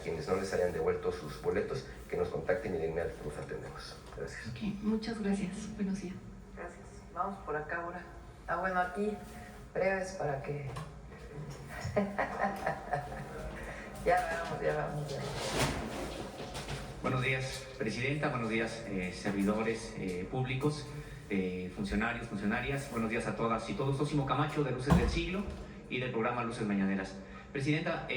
Quienes no les hayan devuelto sus boletos, que nos contacten y de inmediato los atendemos. Gracias. Okay, muchas gracias. Buenos días. Gracias. Vamos por acá ahora. Bueno, aquí breves para que... ya vamos. Buenos días, Presidenta. Buenos días, servidores públicos, funcionarios, funcionarias. Buenos días a todas y todos. Sosimo Camacho, de Luces del Siglo y del programa Luces Mañaneras. Presidenta,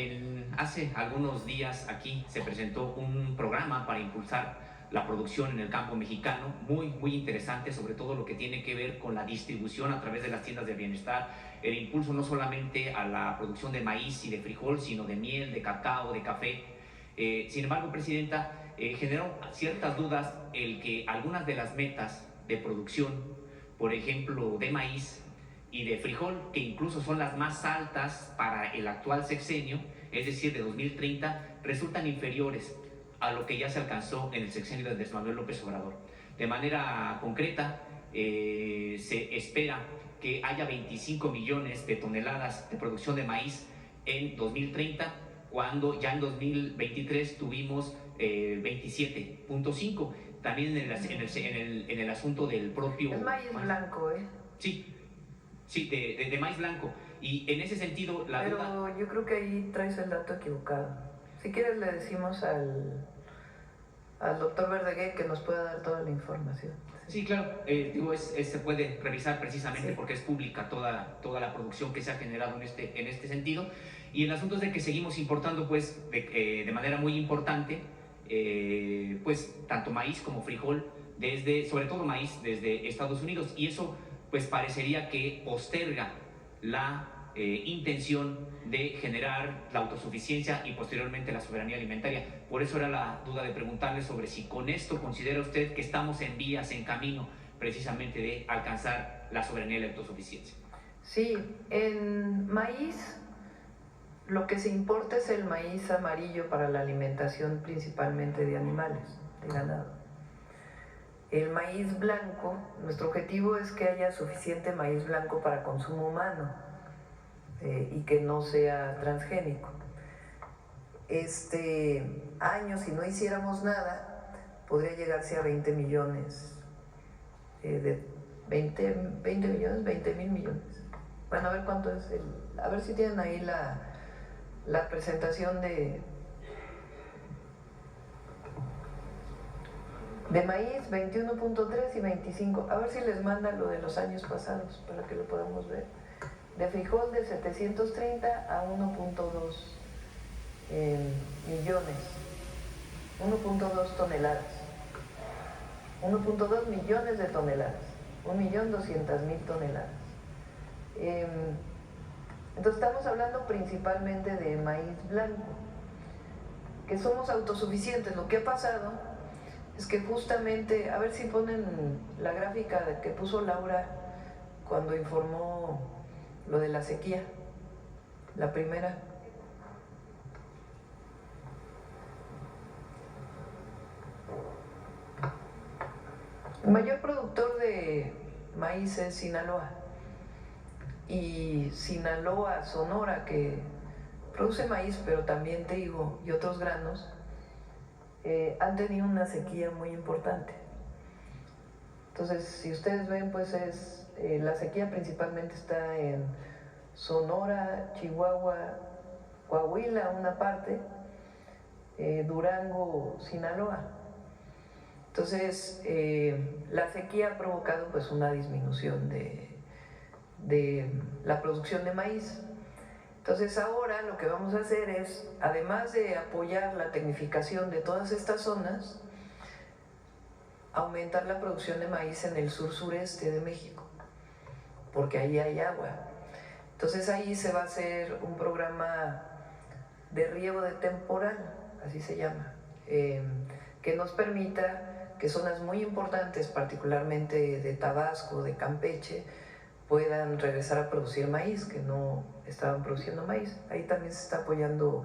hace algunos días aquí se presentó un programa para impulsar la producción en el campo mexicano, muy interesante, sobre todo lo que tiene que ver con la distribución a través de las tiendas de bienestar, el impulso no solamente a la producción de maíz y de frijol, sino de miel, de cacao, de café. Sin embargo, Presidenta, generó ciertas dudas el que algunas de las metas de producción, por ejemplo, de maíz y de frijol, que incluso son las más altas para el actual sexenio, es decir, de 2030, resultan inferiores a lo que ya se alcanzó en el sexenio de Andrés Manuel López Obrador. De manera concreta, se espera que haya 25 millones de toneladas de producción de maíz en 2030, cuando ya en 2023 tuvimos 27.5. También en el asunto del propio... Es maíz blanco, ¿eh? Sí, de maíz blanco. Y en ese sentido, Pero duda... yo creo que ahí traes el dato equivocado. Si quieres le decimos al doctor Verdaguer que nos pueda dar toda la información. Sí, claro, se puede revisar precisamente porque es pública toda la producción que se ha generado en este sentido. Y el asunto es de que seguimos importando pues de manera muy importante pues tanto maíz como frijol, sobre todo maíz desde Estados Unidos, y eso pues parecería que posterga la intención de generar la autosuficiencia y posteriormente la soberanía alimentaria. Por eso era la duda de preguntarle sobre si con esto considera usted que estamos en vías, en camino precisamente de alcanzar la soberanía y la autosuficiencia. Sí, en maíz lo que se importa es el maíz amarillo para la alimentación principalmente de animales, de ganado. El maíz blanco, nuestro objetivo es que haya suficiente maíz blanco para consumo humano y que no sea transgénico. Este año, si no hiciéramos nada, podría llegarse a 20 millones, 20 mil millones. Bueno, a ver cuánto es a ver si tienen ahí la presentación de maíz, 21.3 y 25. A ver si les manda lo de los años pasados para que lo podamos ver. De frijol de 730 a 1.2 millones, 1.2 toneladas, 1.2 millones de toneladas, 1.200.000 toneladas. Entonces estamos hablando principalmente de maíz blanco, que somos autosuficientes. Lo que ha pasado es que justamente, a ver si ponen la gráfica que puso Laura cuando informó lo de la sequía, la primera. El mayor productor de maíz es Sinaloa, y Sinaloa, Sonora, que produce maíz pero también trigo y otros granos, han tenido una sequía muy importante. Entonces, si ustedes ven, pues la sequía principalmente está en Sonora, Chihuahua, Coahuila, una parte, Durango, Sinaloa. Entonces, la sequía ha provocado pues una disminución de la producción de maíz. Entonces ahora lo que vamos a hacer es, además de apoyar la tecnificación de todas estas zonas, aumentar la producción de maíz en el sur-sureste de México, porque ahí hay agua. Entonces ahí se va a hacer un programa de riego de temporal, así se llama, que nos permita que zonas muy importantes, particularmente de Tabasco, de Campeche, puedan regresar a producir maíz, que no estaban produciendo maíz. Ahí también se está apoyando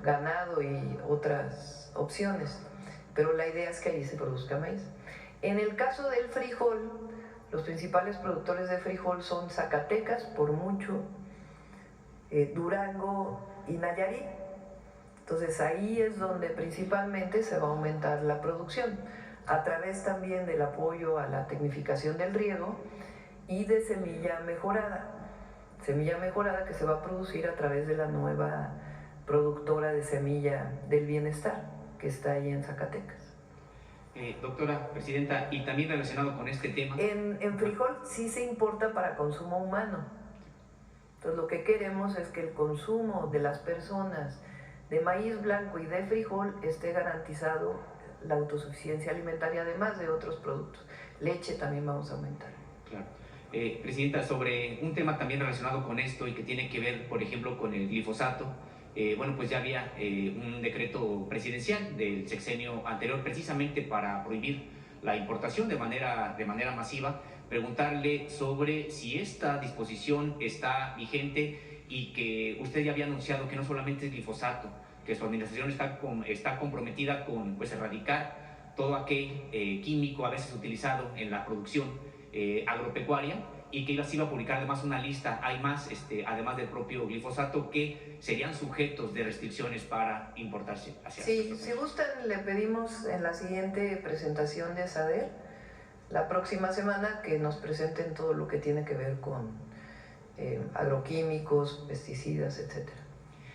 ganado y otras opciones, pero la idea es que ahí se produzca maíz. En el caso del frijol, los principales productores de frijol son Zacatecas, por mucho, Durango y Nayarit. Entonces ahí es donde principalmente se va a aumentar la producción, a través también del apoyo a la tecnificación del riego y de semilla mejorada que se va a producir a través de la nueva productora de semilla del bienestar que está ahí en Zacatecas. Doctora Presidenta, y también relacionado con este tema. En frijol sí se importa para consumo humano. Entonces lo que queremos es que el consumo de las personas de maíz blanco y de frijol esté garantizado la autosuficiencia alimentaria, además de otros productos. Leche también vamos a aumentar. Claro. Presidenta, sobre un tema también relacionado con esto y que tiene que ver, por ejemplo, con el glifosato. Bueno, pues ya había un decreto presidencial del sexenio anterior precisamente para prohibir la importación de manera masiva. Preguntarle sobre si esta disposición está vigente y que usted ya había anunciado que no solamente es glifosato, que su administración está comprometida con pues, erradicar todo aquel químico a veces utilizado en la producción agropecuaria, y que se iba a publicar además una lista, hay más, además del propio glifosato, que serían sujetos de restricciones para importarse hacia Sí, si gustan, le pedimos en la siguiente presentación de SADER, la próxima semana, que nos presenten todo lo que tiene que ver con agroquímicos, pesticidas, etc.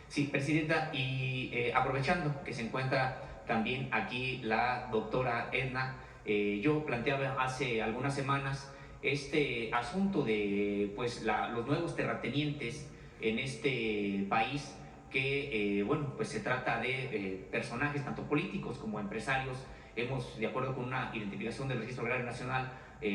Sí, Presidenta, y aprovechando que se encuentra también aquí la doctora Edna, yo planteaba hace algunas semanas este asunto de pues, los nuevos terratenientes en este país, que bueno, pues se trata de personajes tanto políticos como empresarios. Hemos, de acuerdo con una identificación del Registro Agrario Nacional,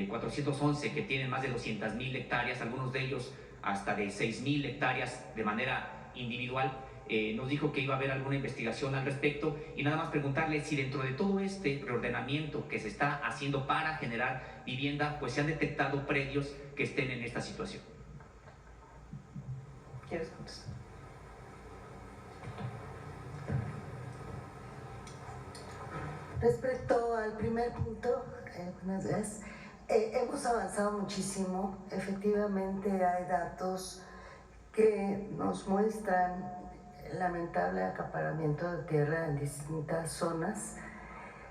411 que tienen más de 200,000 hectáreas, algunos de ellos hasta de 6,000 hectáreas de manera individual. Nos dijo que iba a haber alguna investigación al respecto, y nada más preguntarle si dentro de todo este reordenamiento que se está haciendo para generar vivienda, pues se han detectado predios que estén en esta situación. ¿Quieres contestar? Respecto al primer punto, buenas veces, hemos avanzado muchísimo. Efectivamente hay datos que nos muestran lamentable acaparamiento de tierra en distintas zonas.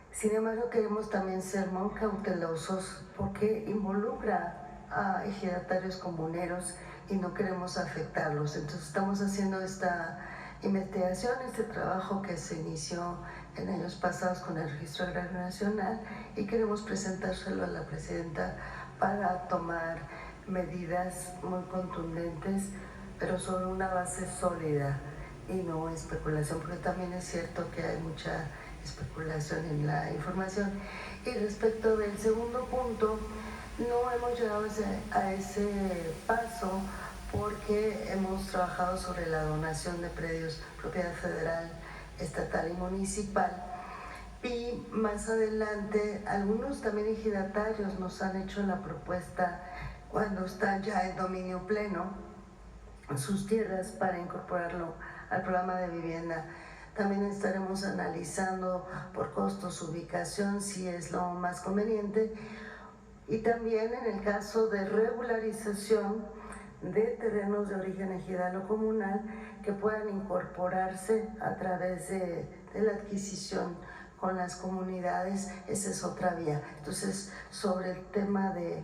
Sin embargo, queremos también ser muy cautelosos porque involucra a ejidatarios comuneros y no queremos afectarlos. Entonces estamos haciendo esta investigación, este trabajo que se inició en años pasados con el Registro Agrario Nacional, y queremos presentárselo a la Presidenta para tomar medidas muy contundentes, pero sobre una base sólida y no especulación, porque también es cierto que hay mucha especulación en la información. Y respecto del segundo punto, no hemos llegado a ese paso porque hemos trabajado sobre la donación de predios, propiedad federal, estatal y municipal. Y más adelante, algunos también ejidatarios nos han hecho la propuesta, cuando están ya en dominio pleno, sus tierras, para incorporarlo al programa de vivienda. También estaremos analizando por costos, ubicación, si es lo más conveniente, y también en el caso de regularización de terrenos de origen ejidal o comunal que puedan incorporarse a través de la adquisición con las comunidades. Esa es otra vía. Entonces, sobre el tema de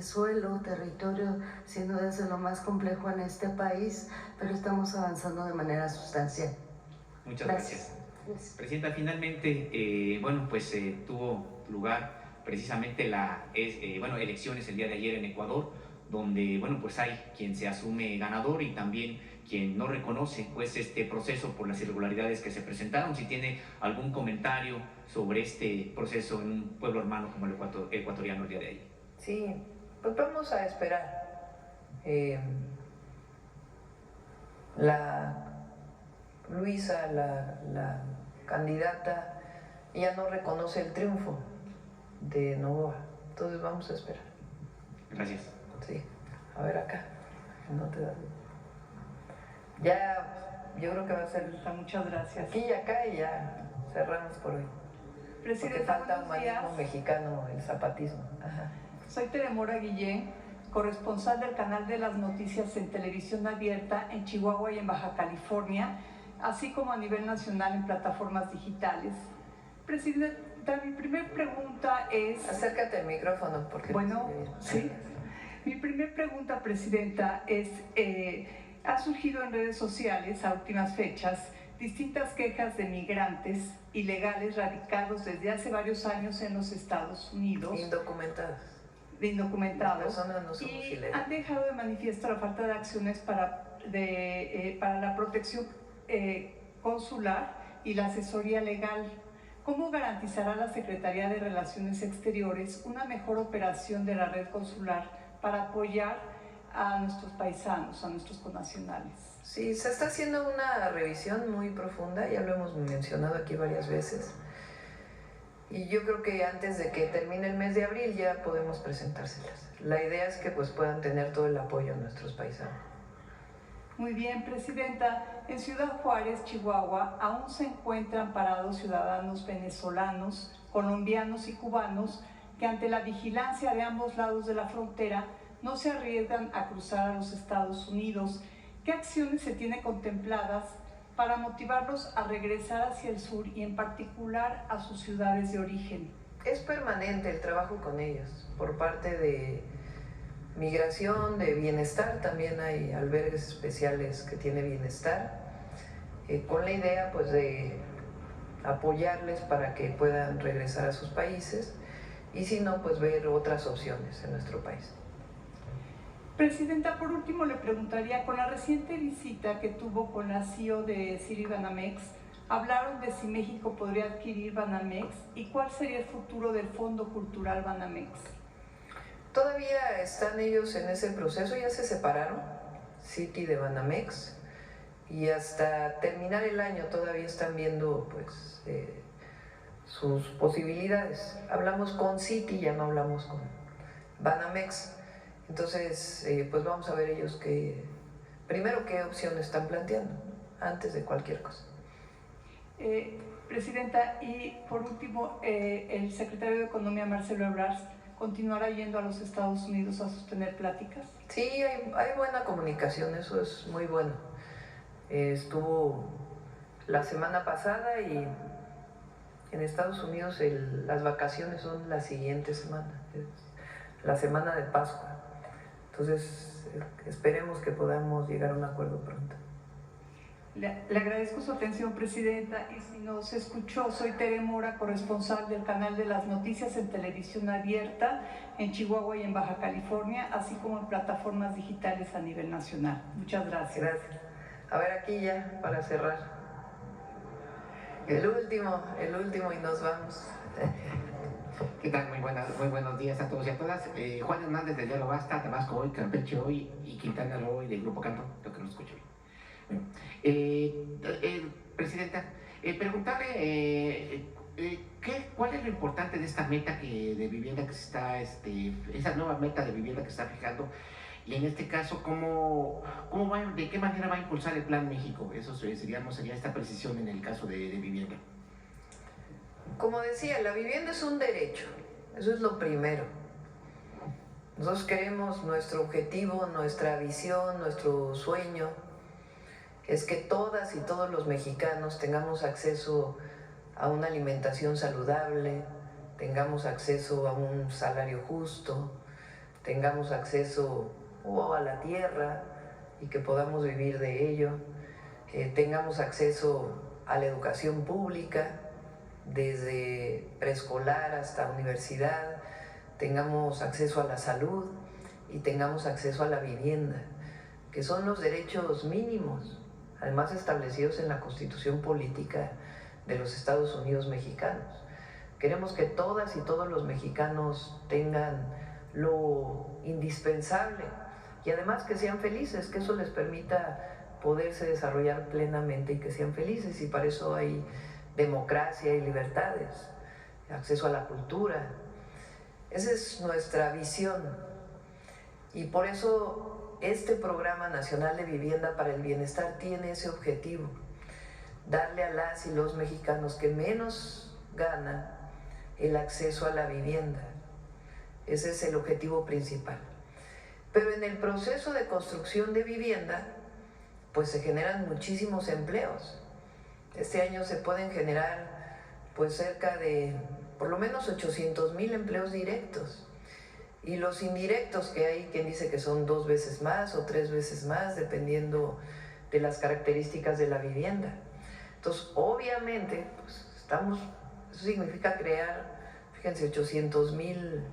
suelo, territorio, sin duda es lo más complejo en este país, pero estamos avanzando de manera sustancial. Muchas gracias. Presidenta, finalmente, bueno, pues tuvo lugar precisamente elecciones el día de ayer en Ecuador, donde, bueno, pues hay quien se asume ganador y también quien no reconoce pues este proceso por las irregularidades que se presentaron. Si tiene algún comentario sobre este proceso en un pueblo hermano como el ecuatoriano el día de ayer. Sí, pues vamos a esperar. Luisa, la candidata, ella no reconoce el triunfo de Novoa, entonces vamos a esperar. Gracias. Sí, a ver acá, no te da. Ya, yo creo que va a ser Muchas gracias. aquí y acá, y ya cerramos por hoy. Porque Presidenta, falta buenos humanismo días. mexicano, el zapatismo. Ajá. Soy Teremora Guillén, corresponsal del canal de las noticias en televisión abierta en Chihuahua y en Baja California. así como a nivel nacional en plataformas digitales. Presidenta, mi primera pregunta es... Acércate al micrófono porque... Bueno, sí. Mi primera pregunta, Presidenta, es, ha surgido en redes sociales a últimas fechas distintas quejas de migrantes ilegales radicados desde hace varios años en los Estados Unidos. Indocumentados. Las personas no somos y ilegales. han dejado de manifiesto la falta de acciones para la protección consular y la asesoría legal. ¿Cómo garantizará la Secretaría de Relaciones Exteriores una mejor operación de la red consular para apoyar a nuestros paisanos, a nuestros connacionales? Sí, se está haciendo una revisión muy profunda, ya lo hemos mencionado aquí varias veces. Y yo creo que antes de que termine el mes de abril ya podemos presentárselas. La idea es que pues puedan tener todo el apoyo de nuestros paisanos. Muy bien, Presidenta. En Ciudad Juárez, Chihuahua, aún se encuentran parados ciudadanos venezolanos, colombianos y cubanos que ante la vigilancia de ambos lados de la frontera no se arriesgan a cruzar a los Estados Unidos. ¿Qué acciones se tienen contempladas para motivarlos a regresar hacia el sur y en particular a sus ciudades de origen? Es permanente el trabajo con ellos por parte de Migración, de Bienestar. También hay albergues especiales que tiene Bienestar, con la idea pues de apoyarles para que puedan regresar a sus países y si no pues ver otras opciones en nuestro país. Presidenta, por último le preguntaría, con la reciente visita que tuvo con la CEO de Citibanamex, hablaron de si México podría adquirir Banamex y cuál sería el futuro del Fondo Cultural Banamex. Todavía están ellos en ese proceso, ya se separaron, Citi de Banamex, y hasta terminar el año todavía están viendo pues sus posibilidades. Hablamos con Citi, ya no hablamos con Banamex. Entonces, pues vamos a ver ellos primero qué opciones están planteando, antes de cualquier cosa. Presidenta, y por último, el secretario de Economía, Marcelo Ebrard, ¿continuará yendo a los Estados Unidos a sostener pláticas? Sí, hay buena comunicación, eso es muy bueno. Estuvo la semana pasada y en Estados Unidos las vacaciones son la siguiente semana, la semana de Pascua. Entonces, esperemos que podamos llegar a un acuerdo pronto. Le agradezco su atención, Presidenta, y si nos escuchó, soy Tere Mora, corresponsal del canal de las noticias en televisión abierta en Chihuahua y en Baja California, así como en plataformas digitales a nivel nacional. Muchas gracias. Gracias. A ver, aquí ya, para cerrar. El último y nos vamos. ¿Qué tal? Muy buenos días a todos y a todas. Juan Hernández de Diario Basta, Tabasco Hoy, Campeche Hoy y Quintana Roo Hoy del Grupo Cantón, lo que no escucho bien. Presidenta, preguntarle cuál es lo importante de esta meta de vivienda que se está, esa nueva meta de vivienda que se está fijando, y en este caso, ¿de qué manera va a impulsar el Plan México? Eso sería esta precisión en el caso de vivienda. Como decía, la vivienda es un derecho, eso es lo primero. Nosotros queremos, nuestro objetivo, nuestra visión, nuestro sueño, es que todas y todos los mexicanos tengamos acceso a una alimentación saludable, tengamos acceso a un salario justo, tengamos acceso a la tierra y que podamos vivir de ello, tengamos acceso a la educación pública, desde preescolar hasta universidad, tengamos acceso a la salud y tengamos acceso a la vivienda, que son los derechos mínimos, además establecidos en la Constitución Política de los Estados Unidos mexicanos. Queremos que todas y todos los mexicanos tengan lo indispensable y además que sean felices, que eso les permita poderse desarrollar plenamente y que sean felices, y para eso hay democracia y libertades, acceso a la cultura. Esa es nuestra visión y por eso este Programa Nacional de Vivienda para el Bienestar tiene ese objetivo, darle a las y los mexicanos que menos ganan el acceso a la vivienda. Ese es el objetivo principal. Pero en el proceso de construcción de vivienda, pues se generan muchísimos empleos. Este año se pueden generar pues cerca de por lo menos 800,000 empleos directos. Y los indirectos, que hay quien dice que son 2 veces más o 3 veces más, dependiendo de las características de la vivienda. Entonces, obviamente, pues, eso significa crear, fíjense, 800,000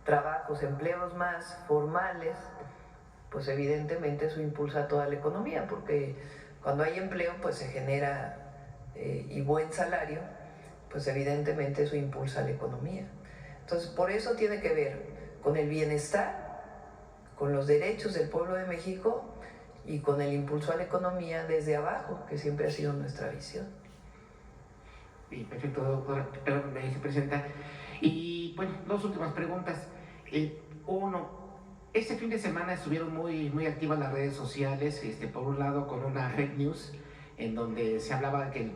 trabajos, empleos más formales, pues evidentemente eso impulsa toda la economía, porque cuando hay empleo, pues se genera y buen salario, pues evidentemente eso impulsa la economía. Entonces, por eso tiene que ver con el bienestar, con los derechos del pueblo de México y con el impulso a la economía desde abajo, que siempre ha sido nuestra visión. Sí, perfecto, doctora, perdón, vicepresidenta. Y bueno, 2 últimas preguntas. Uno, este fin de semana estuvieron muy activas las redes sociales, por un lado con una Red News, en donde se hablaba de que el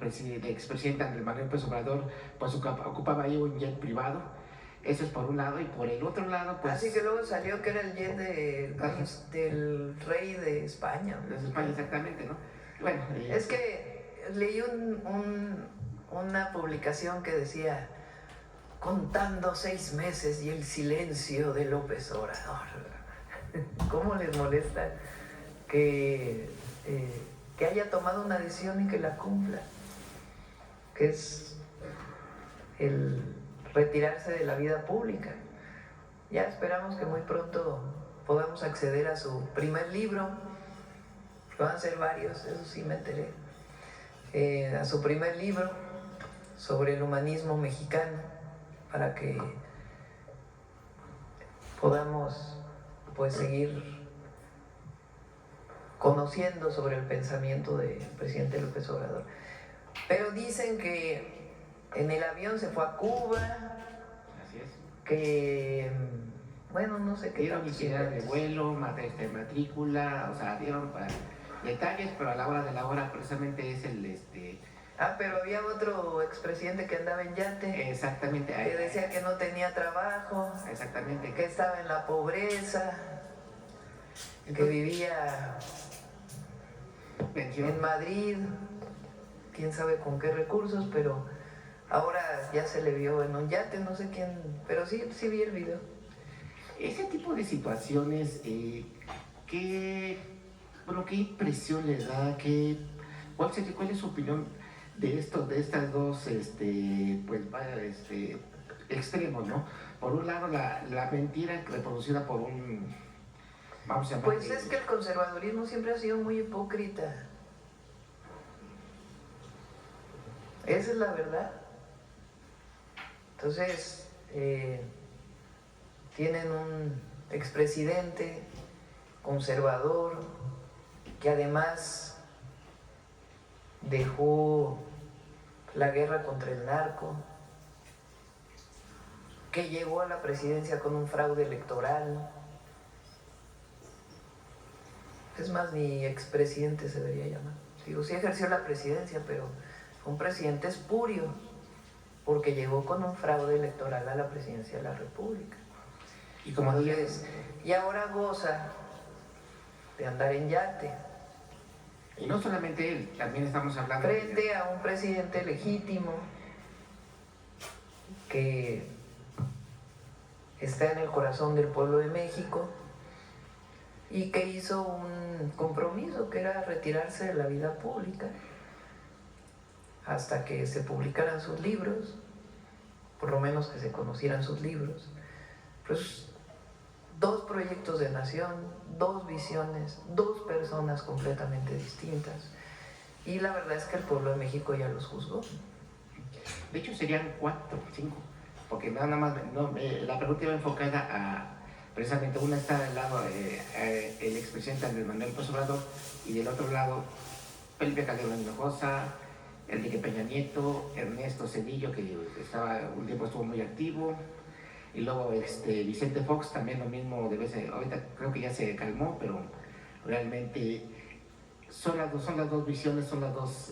expresidente Andrés Manuel López Obrador pues ocupaba ahí un jet privado. Eso es por un lado, y por el otro lado, pues... Así que luego salió que era el jet del rey de España. De España, exactamente, ¿no? Bueno, es que leí una publicación que decía, contando 6 meses y el silencio de López Obrador. ¿Cómo les molesta que haya tomado una decisión y que la cumpla? Que es el retirarse de la vida pública. Ya esperamos que muy pronto podamos acceder a su primer libro, que van a ser varios, eso sí me enteré, a su primer libro sobre el humanismo mexicano, para que podamos pues seguir conociendo sobre el pensamiento del presidente López Obrador. Pero dicen que en el avión se fue a Cuba. Así es. Que, bueno, no sé qué. Dieron liquidez de vuelo, matrícula, o sea, dieron detalles, pero a la hora de la hora precisamente es el... pero había otro expresidente que andaba en yate. Exactamente. Que decía que no tenía trabajo. Exactamente. Que estaba en la pobreza. Entonces, que vivía en Madrid. Quién sabe con qué recursos, pero... ahora ya se le vio en un yate, no sé quién, pero sí vi el video. Ese tipo de situaciones, ¿qué impresión le da? ¿Cuál es su opinión de estas dos extremos, ¿no? Por un lado, la mentira reproducida por un... vamos a llamar... Pues es que el conservadurismo siempre ha sido muy hipócrita. Esa es la verdad. Entonces, tienen un expresidente conservador que además dejó la guerra contra el narco, que llegó a la presidencia con un fraude electoral. Es más, ni expresidente se debería llamar. Digo, sí ejerció la presidencia, pero fue un presidente espurio, porque llegó con un fraude electoral a la presidencia de la República. Y como Entonces, y ahora goza de andar en yate. Y no solamente él, también estamos hablando... Frente a un presidente legítimo que está en el corazón del pueblo de México y que hizo un compromiso que era retirarse de la vida pública hasta que se publicaran sus libros, por lo menos que se conocieran sus libros. Pues 2 proyectos de nación, 2 visiones, 2 personas completamente distintas. Y la verdad es que el pueblo de México ya los juzgó. De hecho serían 4, 5, porque nada más, la pregunta iba enfocada a, precisamente, una está del lado el expresidente Andrés Manuel López Obrador, y del otro lado Felipe Calderón Hinojosa, Enrique Peña Nieto, Ernesto Zedillo, que un tiempo estuvo muy activo, y luego Vicente Fox, también lo mismo, ahorita creo que ya se calmó, pero realmente son las dos visiones, son los dos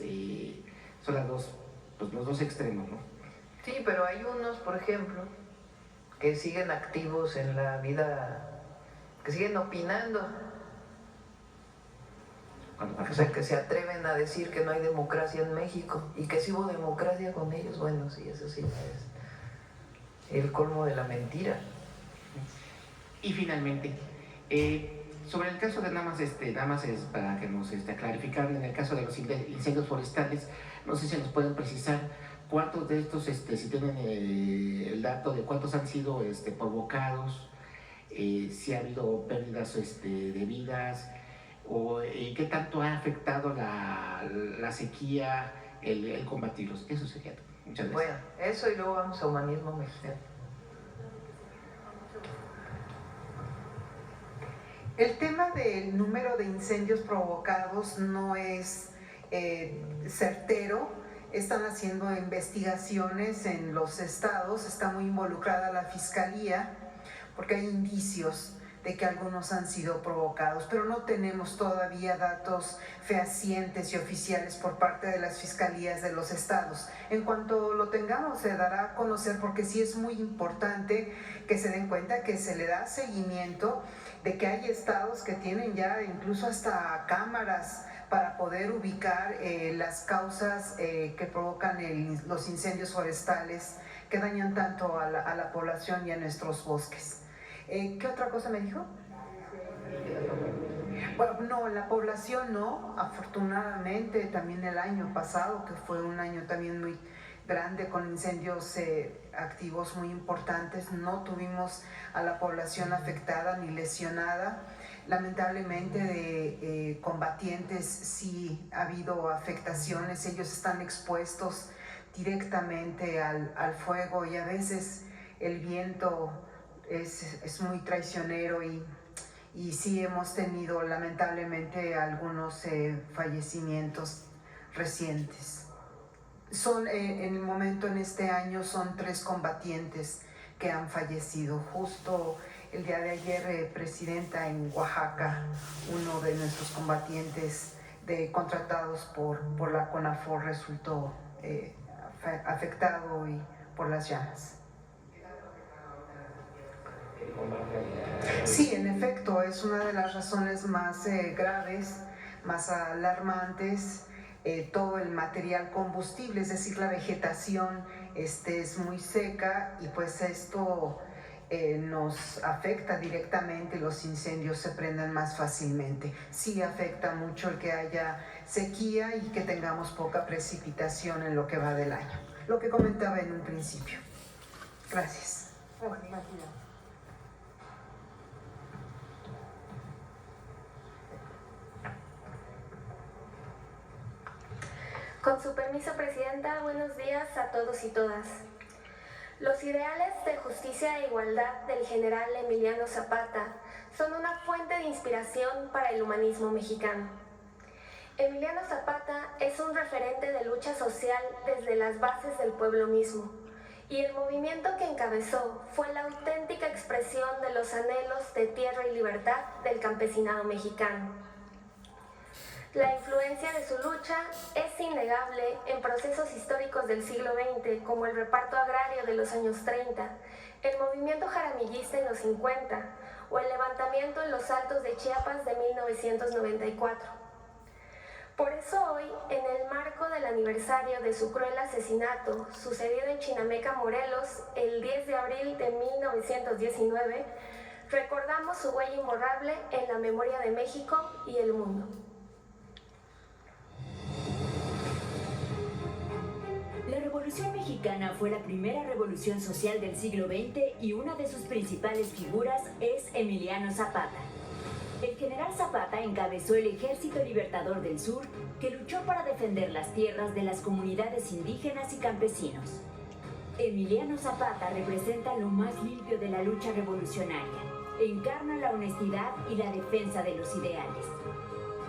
extremos, ¿no? Sí, pero hay unos, por ejemplo, que siguen activos en la vida, que siguen opinando, O sea, que se atreven a decir que no hay democracia en México y que sí hubo democracia con ellos. Bueno, sí, eso sí es el colmo de la mentira. Y finalmente, sobre el caso de nada más es para que nos clarificar, en el caso de los incendios forestales, no sé si nos pueden precisar cuántos de estos, si tienen el dato de cuántos han sido provocados, si ha habido pérdidas de vidas, o qué tanto ha afectado la sequía, el combatirlos. Eso sería todo. Muchas gracias. Bueno, eso y luego vamos a humanismo mexicano. El tema del número de incendios provocados no es certero. Están haciendo investigaciones en los estados, está muy involucrada la fiscalía porque hay indicios de que algunos han sido provocados, pero no tenemos todavía datos fehacientes y oficiales por parte de las fiscalías de los estados. En cuanto lo tengamos, se dará a conocer, porque sí es muy importante que se den cuenta que se le da seguimiento, de que hay estados que tienen ya incluso hasta cámaras para poder ubicar las causas que provocan los incendios forestales que dañan tanto a la población y a nuestros bosques. ¿Qué otra cosa me dijo? Bueno, no, la población no, afortunadamente también el año pasado, que fue un año también muy grande con incendios activos muy importantes, no tuvimos a la población afectada ni lesionada. Lamentablemente de combatientes sí ha habido afectaciones, ellos están expuestos directamente al fuego y a veces el viento es muy traicionero y sí hemos tenido lamentablemente algunos fallecimientos recientes. En el momento, en este año, son 3 combatientes que han fallecido. Justo el día de ayer, Presidenta, en Oaxaca, uno de nuestros combatientes contratados por la CONAFOR resultó afectado por las llamas. Sí, en efecto, es una de las razones más graves, más alarmantes. Todo el material combustible, es decir, la vegetación es muy seca y pues esto nos afecta directamente, los incendios se prenden más fácilmente. Sí afecta mucho el que haya sequía y que tengamos poca precipitación en lo que va del año. Lo que comentaba en un principio. Gracias. Con su permiso, Presidenta, buenos días a todos y todas. Los ideales de justicia e igualdad del general Emiliano Zapata son una fuente de inspiración para el humanismo mexicano. Emiliano Zapata es un referente de lucha social desde las bases del pueblo mismo, y el movimiento que encabezó fue la auténtica expresión de los anhelos de tierra y libertad del campesinado mexicano. La influencia de su lucha es innegable en procesos históricos del siglo XX, como el reparto agrario de los años 30, el movimiento jaramillista en los 50 o el levantamiento en los Altos de Chiapas de 1994. Por eso hoy, en el marco del aniversario de su cruel asesinato, sucedido en Chinameca, Morelos, el 10 de abril de 1919, recordamos su huella imborrable en la memoria de México y el mundo. La Revolución Mexicana fue la primera revolución social del siglo XX y una de sus principales figuras es Emiliano Zapata. El general Zapata encabezó el Ejército Libertador del Sur, que luchó para defender las tierras de las comunidades indígenas y campesinos. Emiliano Zapata representa lo más limpio de la lucha revolucionaria. Encarna la honestidad y la defensa de los ideales.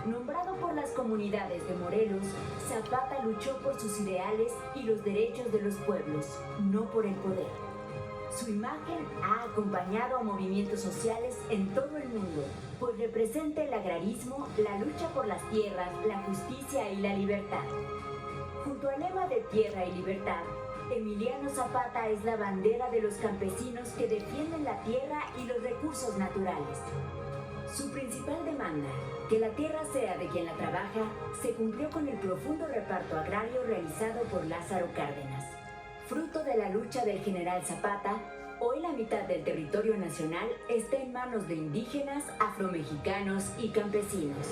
Nombrado por las comunidades de Morelos, Zapata luchó por sus ideales y los derechos de los pueblos, no por el poder. Su imagen ha acompañado a movimientos sociales en todo el mundo, pues representa el agrarismo, la lucha por las tierras, la justicia y la libertad. Junto al lema de Tierra y Libertad, Emiliano Zapata es la bandera de los campesinos que defienden la tierra y los recursos naturales. Su principal demanda, que la tierra sea de quien la trabaja, se cumplió con el profundo reparto agrario realizado por Lázaro Cárdenas. Fruto de la lucha del general Zapata, hoy la mitad del territorio nacional está en manos de indígenas, afromexicanos y campesinos.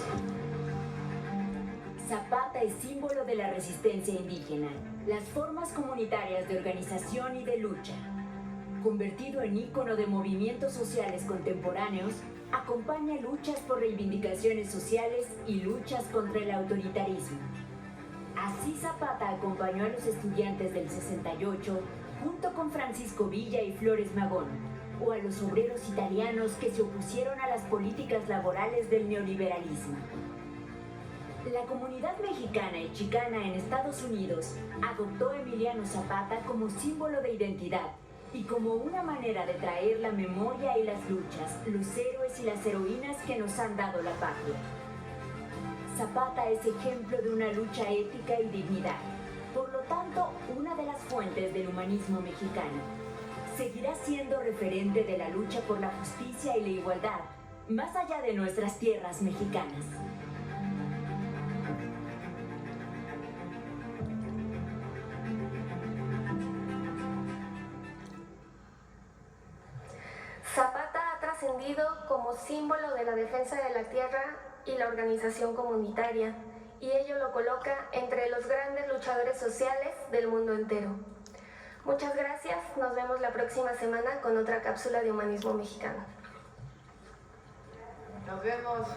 Zapata es símbolo de la resistencia indígena, las formas comunitarias de organización y de lucha. Convertido en ícono de movimientos sociales contemporáneos, acompaña luchas por reivindicaciones sociales y luchas contra el autoritarismo. Así Zapata acompañó a los estudiantes del 68 junto con Francisco Villa y Flores Magón, o a los obreros italianos que se opusieron a las políticas laborales del neoliberalismo. La comunidad mexicana y chicana en Estados Unidos adoptó a Emiliano Zapata como símbolo de identidad y como una manera de traer la memoria y las luchas, los héroes y las heroínas que nos han dado la patria. Zapata es ejemplo de una lucha ética y dignidad, por lo tanto, una de las fuentes del humanismo mexicano. Seguirá siendo referente de la lucha por la justicia y la igualdad, más allá de nuestras tierras mexicanas. Zapata ha trascendido como símbolo de la defensa de la tierra y la organización comunitaria, y ello lo coloca entre los grandes luchadores sociales del mundo entero. Muchas gracias, nos vemos la próxima semana con otra cápsula de Humanismo Mexicano. Nos vemos.